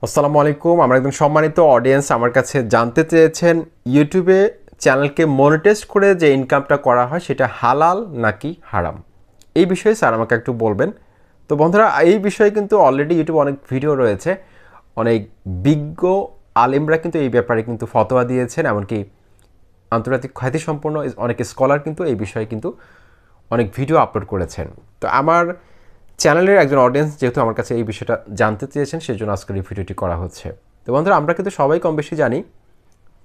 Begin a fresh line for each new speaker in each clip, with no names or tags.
আসসালামু আলাইকুম। আমার একজন সম্মানিত অডিয়েন্স আমার কাছে জানতে চেয়েছেন ইউটিউবে চ্যানেলকে মনিটাইজ করে যে ইনকামটা করা হয় সেটা হালাল নাকি হারাম। এই বিষয়ে স্যার আমাকে একটু বলবেন। তো বন্ধুরা, এই বিষয়ে কিন্তু অলরেডি ইউটিউবে অনেক ভিডিও রয়েছে, অনেক বিজ্ঞ আলেমরা কিন্তু এই ব্যাপারে কিন্তু ফতোয়া দিয়েছেন, এমনকি আন্তর্জাতিক খ্যাতিসম্পন্ন অনেক স্কলার কিন্তু এই বিষয়ে কিন্তু অনেক ভিডিও আপলোড করেছেন। তো আমার চ্যানেলের একজন অডিয়েন্স যেহেতু আমার কাছে এই বিষয়টা জানতে চেয়েছেন, সেই জন্য আজকের এই ভিডিওটি করা হচ্ছে। তো বন্ধুরা, আমরা কিন্তু সবাই কম বেশি জানি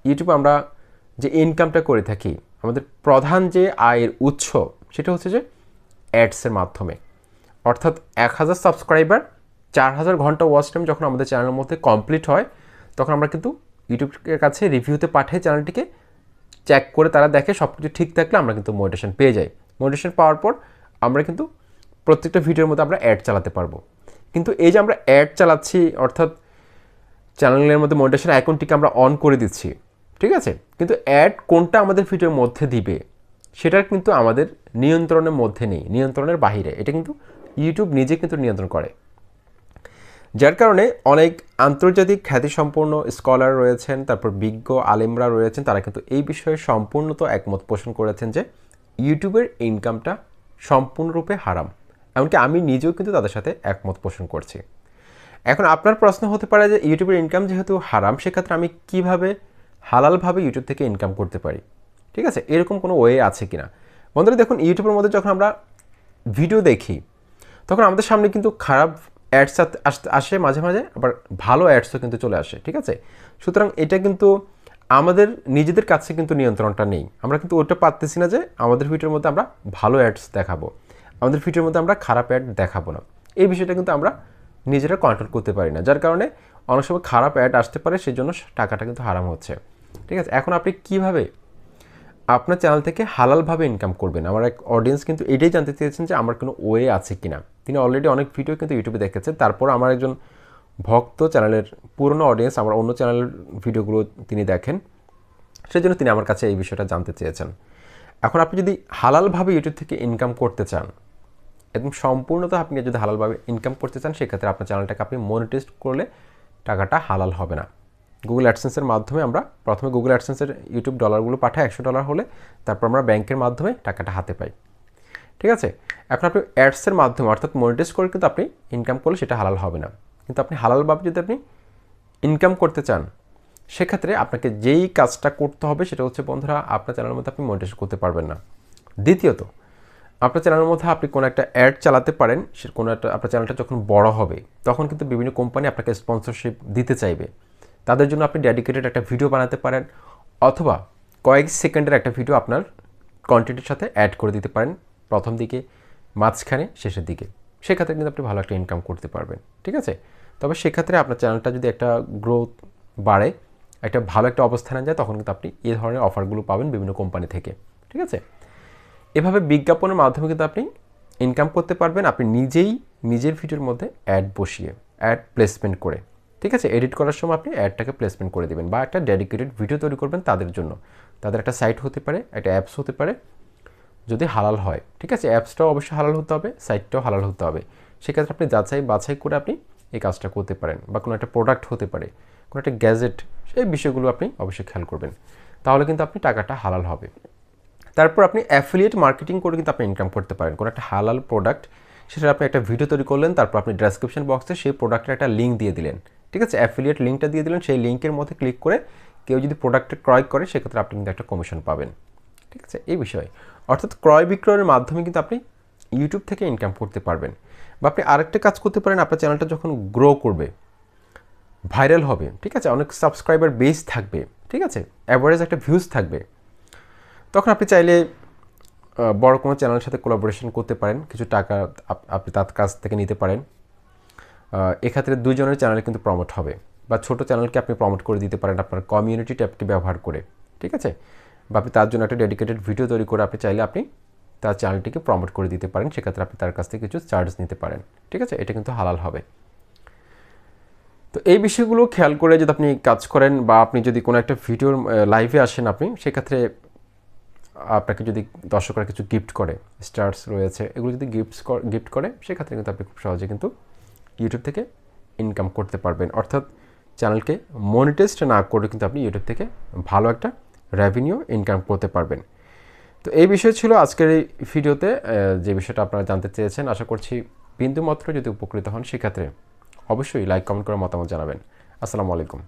ইউটিউবে আমরা যে ইনকামটা করে থাকি, আমাদের প্রধান যে আয়ের উৎস সেটা হচ্ছে যে অ্যাডসের মাধ্যমে। অর্থাৎ 1000 সাবস্ক্রাইবার 4000 ঘন্টা ওয়াচ টাইম যখন আমাদের চ্যানেলের মধ্যে কমপ্লিট হয়, তখন আমরা কিন্তু ইউটিউবের কাছে রিভিউতে পাঠিয়ে চ্যানেলটিকে চেক করে তারা দেখে সব কিছু ঠিক থাকলে আমরা কিন্তু মোটিভেশন পেয়ে যাই। মোটিভেশন পাওয়ার পর আমরা কিন্তু প্রত্যেকটা ভিডিওর মধ্যে আমরা অ্যাড চালাতে পারবো। কিন্তু এই যে আমরা অ্যাড চালাচ্ছি, অর্থাৎ চ্যানেলের মধ্যে মোটিভেশন আইকনটিকে আমরা অন করে দিচ্ছি, ঠিক আছে, কিন্তু অ্যাড কোনটা আমাদের ভিডিওর মধ্যে দিবে সেটার কিন্তু আমাদের নিয়ন্ত্রণের মধ্যে নেই, নিয়ন্ত্রণের বাহিরে। এটা কিন্তু ইউটিউব নিজে কিন্তু নিয়ন্ত্রণ করে। যার কারণে অনেক আন্তর্জাতিক খ্যাতিসম্পন্ন স্কলার রয়েছেন, তারপর বিজ্ঞ আলেমরা রয়েছেন, তারা কিন্তু এই বিষয়ে সম্পূর্ণত একমত পোষণ করেছেন যে ইউটিউবের ইনকামটা সম্পূর্ণরূপে হারাম। এমনকি আমি নিজেও কিন্তু তাদের সাথে একমত পোষণ করছি। এখন আপনার প্রশ্ন হতে পারে যে ইউটিউবের ইনকাম যেহেতু হারাম, সেক্ষেত্রে আমি কিভাবে হালালভাবে ইউটিউব থেকে ইনকাম করতে পারি, ঠিক আছে, এরকম কোনো ওয়ে আছে কিনা। বন্ধুরা দেখুন, ইউটিউবের মধ্যে যখন আমরা ভিডিও দেখি তখন আমাদের সামনে কিন্তু খারাপ অ্যাডস আসে মাঝে মাঝে, আবার ভালো অ্যাডসও কিন্তু চলে আসে, ঠিক আছে। সুতরাং এটা কিন্তু আমাদের নিজেদের কাছে কিন্তু নিয়ন্ত্রণটা নেই। আমরা কিন্তু ওটা পারতেছি না যে আমাদের ভিডিওর মধ্যে আমরা ভালো অ্যাডস দেখাবো, আমাদের ভিডিওর মধ্যে আমরা খারাপ অ্যাড দেখাবো না। এই বিষয়টা কিন্তু আমরা নিজেরা কন্ট্রোল করতে পারি না, যার কারণে অনেক সময় খারাপ অ্যাড আসতে পারে, সেই জন্য টাকাটা কিন্তু হারাম হচ্ছে, ঠিক আছে। এখন আপনি কীভাবে আপনার চ্যানেল থেকে হালালভাবে ইনকাম করবেন, আমার এক অডিয়েন্স কিন্তু এটাই জানতে চেয়েছেন যে আমার কোনো ওয়ে আছে কিনা। তিনি অলরেডি অনেক ভিডিও কিন্তু ইউটিউবে দেখেছেন, তারপর আমার একজন ভক্ত চ্যানেলের পুরনো অডিয়েন্স, আমার অন্য চ্যানেলের ভিডিওগুলো তিনি দেখেন, সেই জন্য তিনি আমার কাছে এই বিষয়টা জানতে চেয়েছেন। এখন আপনি যদি হালালভাবে ইউটিউব থেকে ইনকাম করতে চান, একদম সম্পূর্ণত আপনি যদি হালালভাবে ইনকাম করতে চান, সেক্ষেত্রে আপনার চ্যানেলটাকে আপনি মনিটাইজ করলে টাকাটা হালাল হবে না। গুগল অ্যাডসেন্সের মাধ্যমে আমরা প্রথমে গুগল অ্যাডসেন্সের ইউটিউব ডলারগুলো পাঠাই, $100 হলে তারপর আমরা ব্যাংকের মাধ্যমে টাকাটা হাতে পাই, ঠিক আছে। এখন আপনি অ্যাডসের মাধ্যমে অর্থাৎ মনিটাইজ করে কিন্তু আপনি ইনকাম করলে সেটা হালাল হবে না। কিন্তু আপনি হালালভাবে যদি আপনি ইনকাম করতে চান, সেক্ষেত্রে আপনাকে যেই কাজটা করতে হবে সেটা হচ্ছে, বন্ধুরা, আপনার চ্যানেলের মধ্যে আপনি মনিটাইজ করতে পারবেন না। দ্বিতীয়ত, আপনার চ্যানেলের মধ্যে আপনি কোনো একটা অ্যাড চালাতে পারেন, সে কোনো একটা আপনার চ্যানেলটা যখন বড় হবে তখন কিন্তু বিভিন্ন কোম্পানি আপনাকে স্পন্সরশিপ দিতে চাইবে। তাদের জন্য আপনি ডেডিকেটেড একটা ভিডিও বানাতে পারেন, অথবা কয়েক সেকেন্ডের একটা ভিডিও আপনার কন্টেন্টের সাথে অ্যাড করে দিতে পারেন, প্রথম দিকে, মাঝখানে, শেষের দিকে। সেক্ষেত্রে কিন্তু আপনি ভালো একটা ইনকাম করতে পারবেন, ঠিক আছে। তবে সেক্ষেত্রে আপনার চ্যানেলটা যদি একটা গ্রোথ বাড়ে, একটা ভালো একটা অবস্থানে যায়, তখন কিন্তু আপনি এই ধরনের অফারগুলো পাবেন বিভিন্ন কোম্পানি থেকে, ঠিক আছে। এভাবে বিজ্ঞাপনের মাধ্যমে কিন্তু আপনি ইনকাম করতে পারবেন, আপনি নিজেই নিজের ভিডিওর মধ্যে অ্যাড বসিয়ে, অ্যাড প্লেসমেন্ট করে, ঠিক আছে। এডিট করার সময় আপনি অ্যাডটাকে প্লেসমেন্ট করে দেবেন, বা একটা ডেডিকেটেড ভিডিও তৈরি করবেন তাদের জন্য। তাদের একটা সাইট হতে পারে, একটা অ্যাপস হতে পারে, যদি হালাল হয়, ঠিক আছে। অ্যাপসটাও অবশ্যই হালাল হতে হবে, সাইটটাও হালাল হতে হবে। সেক্ষেত্রে আপনি যাচাই বাছাই করে আপনি এই কাজটা করতে পারেন, বা কোনো একটা প্রোডাক্ট হতে পারে, কোনো একটা গ্যাজেট, সেই বিষয়গুলো আপনি অবশ্যই খেয়াল করবেন, তাহলে কিন্তু আপনি টাকাটা হালাল হবে। তারপর আপনি অ্যাফিলিয়েট মার্কেটিং করে কিন্তু আপনি ইনকাম করতে পারেন। কোনো একটা হালাল প্রোডাক্ট, সেটা আপনি একটা ভিডিও তৈরি করলেন, তারপর আপনি ডেসক্রিপশন বক্সে সেই প্রোডাক্টের একটা লিঙ্ক দিয়ে দিলেন, ঠিক আছে, অ্যাফিলিয়েট লিঙ্কটা দিয়ে দিলেন। সেই লিঙ্কের মধ্যে ক্লিক করে কেউ যদি প্রোডাক্টটা ক্রয় করে, সেক্ষেত্রে আপনি কিন্তু একটা কমিশন পাবেন, ঠিক আছে। এই বিষয়ে অর্থাৎ ক্রয় বিক্রয়ের মাধ্যমে কিন্তু আপনি ইউটিউব থেকে ইনকাম করতে পারবেন। বা আপনি আরেকটা কাজ করতে পারেন, আপনার চ্যানেলটা যখন গ্রো করবে, ভাইরাল হবে, ঠিক আছে, অনেক সাবস্ক্রাইবার বেস থাকবে, ঠিক আছে, অ্যাভারেজ একটা ভিউজ থাকবে, তখন আপনি চাইলে বড় কোনো চ্যানেলের সাথে কোলাবোরেশন করতে পারেন, কিছু টাকা আপনি তার কাছ থেকে নিতে পারেন। এক্ষেত্রে দুজনের চ্যানেল কিন্তু প্রমোট হবে, বা ছোটো চ্যানেলকে আপনি প্রমোট করে দিতে পারেন আপনার কমিউনিটি ট্যাবটি ব্যবহার করে, ঠিক আছে। বা আপনি তার জন্য একটা ডেডিকেটেড ভিডিও তৈরি করে আপনি চাইলে আপনি তার চ্যানেলটিকে প্রমোট করে দিতে পারেন, সেক্ষেত্রে আপনি তার কাছ থেকে কিছু চার্জ নিতে পারেন, ঠিক আছে। এটা কিন্তু হালাল হবে। তো এই বিষয়গুলো খেয়াল করে যদি আপনি কাজ করেন, বা আপনি যদি কোনো একটা ভিডিওর লাইভে আসেন, আপনি সেক্ষেত্রে আপনাকে যদি দর্শকরা কিছু গিফট করে, স্টার্স রয়েছে, এগুলো যদি গিফট করে, সেক্ষেত্রে কিন্তু আপনি খুব সহজে কিন্তু ইউটিউব থেকে ইনকাম করতে পারবেন। অর্থাৎ চ্যানেলকে মনিটাইজড না করে কিন্তু আপনি ইউটিউব থেকে ভালো একটা রেভিনিউ ইনকাম করতে পারবেন। তো এই বিষয় ছিল আজকের এই ভিডিওতে, যে বিষয়টা আপনারা জানতে চেয়েছেন। আশা করছি বিন্দুমাত্র যদি উপকৃত হন সেক্ষেত্রে অবশ্যই লাইক কমেন্ট করে মতামত জানাবেন। আসসালামু আলাইকুম।